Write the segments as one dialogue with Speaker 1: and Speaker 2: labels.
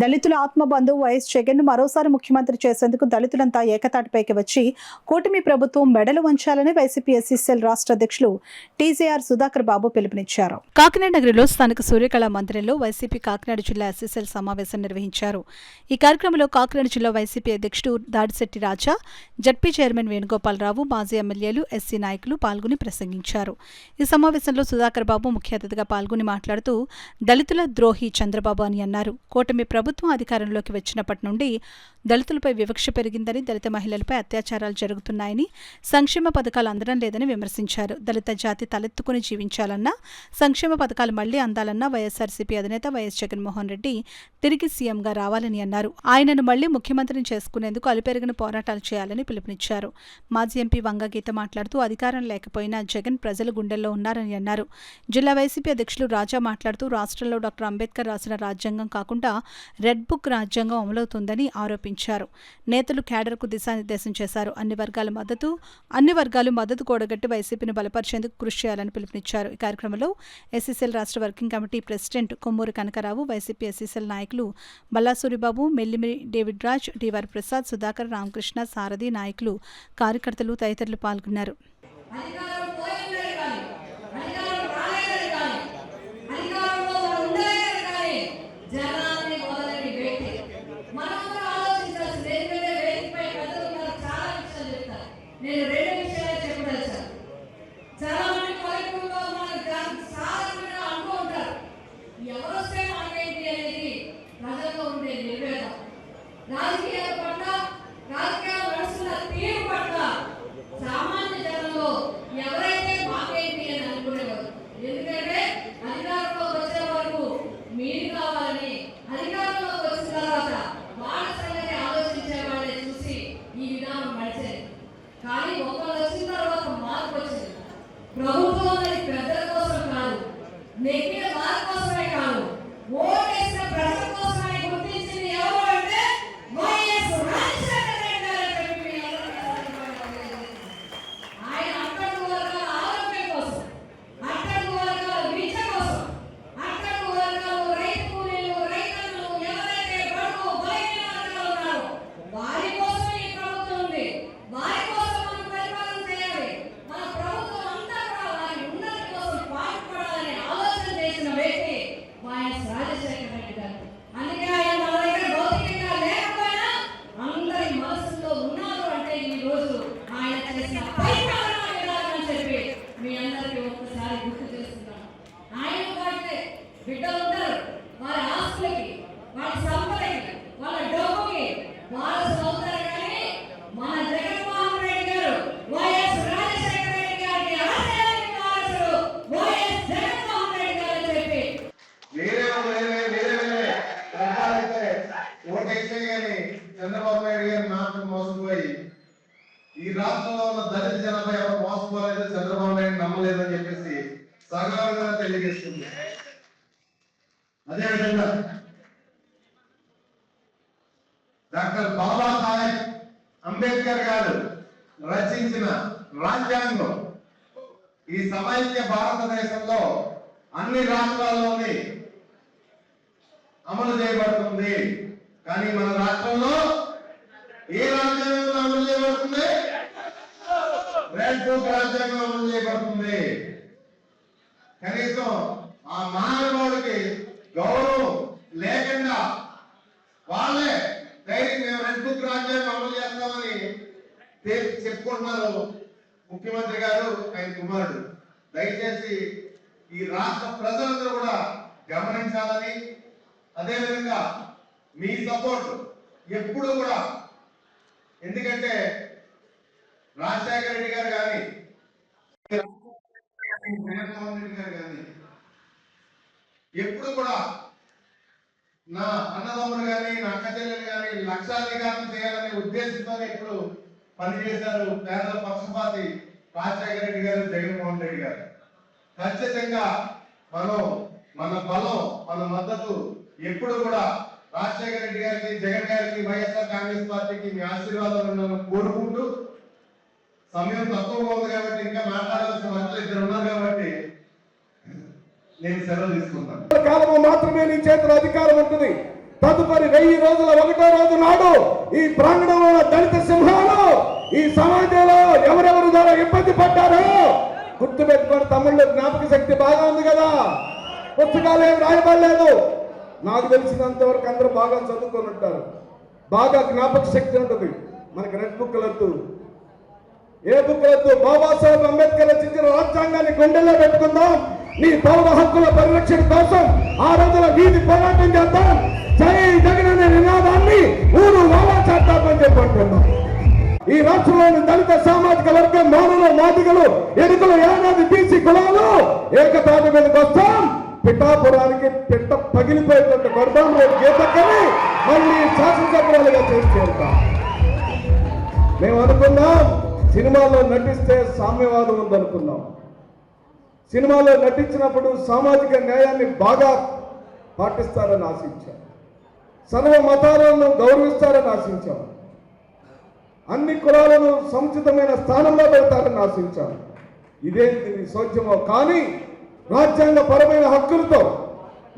Speaker 1: దళితుల ఆత్మబంధు వైఎస్ జగన్ మరోసారి ముఖ్యమంత్రి చేసేందుకు దళితులంతా ఏకతాటిపైకి వచ్చి కూటమి ప్రభుత్వం మెడలు వంచాలని వైసీపీ ఎస్సీసీఎల్ రాష్ట్ర అధ్యక్షులు టీజేఆర్ సుధాకర్ బాబు పిలుపునిచ్చారు. కాకినాడ నగరంలో స్థానిక సూర్యకళ మందిరంలో వైసీపీ కాకినాడ జిల్లా ఎస్సీసీఎల్ సమావేశం నిర్వహించారు. ఈ కార్యక్రమంలో కాకినాడ జిల్లా వైసీపీ అధ్యక్షుడు దాడిశెట్టి రాజా, జడ్పీ చైర్మన్ వేణుగోపాలరావు, మాజీ ఎమ్మెల్యేలు, ఎస్సీ నాయకులు పాల్గొని ప్రసంగించారు. ఈ సమావేశంలో సుధాకర్ బాబు ముఖ్య అతిథిగా పాల్గొని మాట్లాడుతూ దళితుల ద్రోహి చంద్రబాబు అని అన్నారు. కూటమి ప్రభుత్వం అధికారంలోకి వచ్చినప్పటి నుండి దళితులపై వివక్ష పెరిగిందని, దళిత మహిళలపై అత్యాచారాలు జరుగుతున్నాయని, సంక్షేమ పథకాలు అందడం లేదని విమర్శించారు. దళిత జాతి తలెత్తుకుని జీవించాలన్నా, సంక్షేమ పథకాలు మళ్లీ అందాలన్నా వైఎస్ఆర్సీపీ అధినేత వైఎస్ జగన్మోహన్ రెడ్డి తిరిగి సీఎంగా రావాలని అన్నారు. ఆయనను మళ్లీ ముఖ్యమంత్రిని చేసుకునేందుకు అలుపెరిగిన పోరాటాలు చేయాలని పిలుపునిచ్చారు. మాజీ ఎంపీ వంగగీత మాట్లాడుతూ అధికారం లేకపోయినా జగన్ ప్రజల గుండెల్లో ఉన్నారని అన్నారు. జిల్లా వైసీపీ అధ్యక్షులు రాజా మాట్లాడుతూ రాష్ట్రంలో డాక్టర్ అంబేద్కర్ రాసిన రాజ్యాంగం కాకుండా రెడ్ బుక్ రాజ్యాంగం అమలవుతుందని ఆరోపించారు. నేతలు క్యాడర్కు దిశానిర్దేశం చేశారు. అన్ని వర్గాలు మద్దతు కూడగట్టి వైసీపీని బలపరిచేందుకు కృషి చేయాలని పిలుపునిచ్చారు. ఈ కార్యక్రమంలో ఎస్సీసీఎల్ రాష్ట్ర working committee president Kommuri Kanaka Rao, YCP SCCL నాయకులు బల్లాసూరిబాబు, మెల్లిమిరి డేవిడ్ రాజ్, డివర్ ప్రసాద్, సుధాకర్, రామకృష్ణ, సారథి, నాయకులు, కార్యకర్తలు తదితరులు పాల్గొన్నారు.
Speaker 2: నేను రెండు విషయాలు చెప్పదలిచాను. చాలా మంది పల్లెటూరులో మనకు సాధారణంగా అంటూ ఉంటారు, ఎవరొస్తే మనకేంటి అనేది ప్రజల్లో ఉండే నిర్వేదం. రాజకీయాల పట్ల, రాజకీయాలు నడుస్తున్న తీరు పట్ల సామాన్య జనంలో ఎవరైతే మాకేంటి అని అనుకునేవారు. ఎందుకంటే అధికారంలోకి వచ్చే వరకు మీరు కావాలని, అధికారంలోకి వచ్చిన తర్వాత వాళ్ళ సంగతి ఆలోచించే వాళ్ళే చూసి ఈ విధానం నడిచేది. కానీ ఒకళ్ళు వచ్చిన తర్వాత మార్పు వచ్చింది. ప్రభుత్వం అనేది పెద్దల కోసం కాదు, నెగ్గిన వారి కోసమే కాదు, ఓటేసిన ప్రజల కోసమే గుర్తించింది ఎవరు అంటే వైఎస్ రాజశేఖర రెడ్డి గారు. ఆయన అట్టడుగు వర్గాల ఆరోగ్యం కోసం, అట్టడుగు వర్గాల విద్య కోసం, అట్టడుగు వర్గాలు, రైతు కూలీలు, రైతన్నులు, ఎవరైతే బడుగు బలహీన వర్గాలు ఉన్నారో వారి కోసం ఈ ప్రభుత్వం ఉంది. వారి రాజశేఖర రెడ్డి గారు. అందుకే ఆయన మన దగ్గర భౌతికంగా లేకపోయినా అందరి మనసులో ఉన్నారు అంటే ఈ రోజు ఆయన చేసిన పరిపాలన విధానం చెప్పి మీ అందరికీ ఒక్కసారి గుర్తు చేస్తున్నాను. ఆయన వాటి బిడ్డలు ఉంటారు, వారి ఆస్తులకి, వారి సంపదకి, వాళ్ళ డబ్బుకి వారసులు అవుతారు. కానీ మన జగన్మోహన్ రెడ్డి గారు వైఎస్ రాజశేఖర రెడ్డి గారికి ఆశయానికి వారసుడు వైఎస్ జగన్మోహన్ రెడ్డి గారు అని చెప్పి
Speaker 3: చంద్రబాబు నాయుడు గారి మాటలు మోసపోయి ఈ రాష్ట్రంలో ఉన్న దళిత జనాభా ఎవరు మోసపోలేదు, చంద్రబాబు నాయుడు నమ్మలేదని చెప్పేసి సగర్వంగా తెలియజేస్తుంది. అదేవిధంగా డాక్టర్ బాబాసాహెబ్ అంబేద్కర్ గారు రచించిన రాజ్యాంగం ఈ సమైక్య భారతదేశంలో అన్ని రాష్ట్రాల్లోని అమలు చేయబడుతుంది. కానీ మన రాష్ట్రంలో ఏ రాజ్యాంగం అమలు చేయబడుతుంది? రెడ్ బుక్ రాజ్యాంగం అమలు చేయబడుతుంది. కనీసం ఆ మానవుడికి గౌరవం లేకుండా వాళ్ళే డైరెక్ట్ మేము రెడ్ బుక్ రాజ్యాంగం అమలు చేస్తామని చెప్పుకుంటున్నారు ముఖ్యమంత్రి గారు, ఆయన కుమారుడు. దయచేసి ఈ రాష్ట్ర ప్రజలందరూ కూడా గమనించాలని, అదేవిధంగా మీ సపోర్ట్ ఎప్పుడు కూడా, ఎందుకంటే రాజశేఖర రెడ్డి గారు కానీ జగన్మోహన్ రెడ్డి గారు కానీ ఎప్పుడు కూడా నా అన్నదమ్ములు కానీ, నా అక్క చెల్లెలు కానీ లక్షాధికారం చేయాలనే ఉద్దేశంతో ఇప్పుడు పనిచేశారు పేదల పక్షపాతి రాజశేఖర రెడ్డి గారు, జగన్మోహన్ రెడ్డి గారు. ఖచ్చితంగా మన బలం, మన మద్దతు ఎప్పుడు కూడా రాజశేఖర రెడ్డి గారికి, జగన్ గారికి, వైఎస్ఆర్ కాంగ్రెస్ పార్టీకి మీ ఆశీర్వాదాలను కోరుకుంటూ, సమయం తక్కువగా ఉంది కాబట్టి ఇంకా మాట్లాడాల్సిన వాళ్ళు ఇద్దరు ఉన్నారు కాబట్టి నేను సెలవు తీసుకుంటాను.
Speaker 4: కాలంలో మాత్రమే నీ చేతిలో అధికారం ఉంటుంది. తదుపరి 1000 రోజుల 1వ రోజు నాడు ఈ ప్రాంగణంలో ఉన్న దళిత సింహాలు ఈ సమాజంలో ఎవరెవరు ద్వారా ఇబ్బంది పడ్డారో గుర్తుపెట్టుకొని తమ్ముళ్ళు, జ్ఞాపక శక్తి బాగా ఉంది కదా, పుస్తకాలు ఏం రాయబడలేదు. నాకు తెలిసినంత వరకు అందరూ బాగా చదువుకొని ఉంటారు, బాగా జ్ఞాపక శక్తి ఉంటుంది. మనకి రెడ్ బుక్ వద్దు, ఏ బుక్ వద్దు. బాబాసాహెబ్ అంబేద్కర్ రచించిన రాజ్యాంగాన్ని గుండెల్లో పెట్టుకుందాం. నీ పౌర హక్కుల పరిరక్షణ కోసం ఆ రోజుల వీధి పోరాటం చేద్దాం. జై జగన్ అనే నినాదాన్ని ఊరు వావా చేద్దామని చెప్పి అంటున్నాం. ఈ రాష్ట్రంలోని దళిత సామాజిక వర్గం, మానవులు, మాదిగలు, ఎరుకలు, యానాది, బీసీ కులాలు ఏకతాటి మీదకి వస్తాం. పిఠాపురానికి పిట్ట పగిలిపోయేటట్టు కొడతాం. రేపు గీతక్కని మళ్ళీ శాసనసభ్యులుగా చేసి చేరుతాం. మేము అనుకున్నాం సినిమాలో నటిస్తే సామ్యవాదం ఉందనుకున్నాం. సినిమాలో నటించినప్పుడు సామాజిక న్యాయాన్ని బాగా పాటిస్తారని ఆశించాం. సర్వ మతాలను గౌరవిస్తారని ఆశించాం. అన్ని కులాలను సముచితమైన స్థానంలో పెడతారని ఆశించాం. ఇదేంటి సోద్యమో కానీ రాజ్యాంగ పరమైన హక్కులతో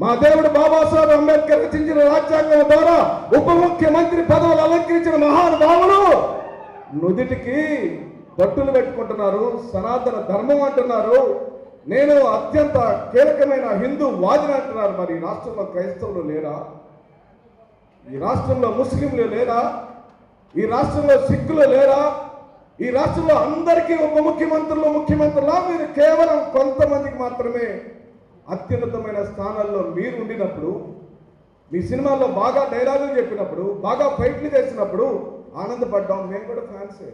Speaker 4: మా దేవుడు బాబాసాహెబ్ అంబేద్కర్ రచించిన రాజ్యాంగం ద్వారా ఉప ముఖ్యమంత్రి పదవులు అలంకరించిన మహానుభావులు నుదిటికి బట్టులు పెట్టుకుంటున్నారు, సనాతన ధర్మం అంటున్నారు. నేను అత్యంత కీలకమైన హిందూ వాదిని అంటున్నారు. మరి ఈ రాష్ట్రంలో క్రైస్తవులు లేరా? ఈ రాష్ట్రంలో ముస్లింలు లేరా? ఈ రాష్ట్రంలో సిక్కులు లేరా? ఈ రాష్ట్రంలో అందరికీ ఉప ముఖ్యమంత్రులా? మీరు కేవలం కొంతమందికి మాత్రమే అత్యున్నతమైన స్థానాల్లో మీరు ఉండినప్పుడు, మీ సినిమాల్లో బాగా డైలాగులు చెప్పినప్పుడు, బాగా ఫైట్లు చేసినప్పుడు ఆనందపడ్డాం. మేము కూడా ఫ్యాన్సే.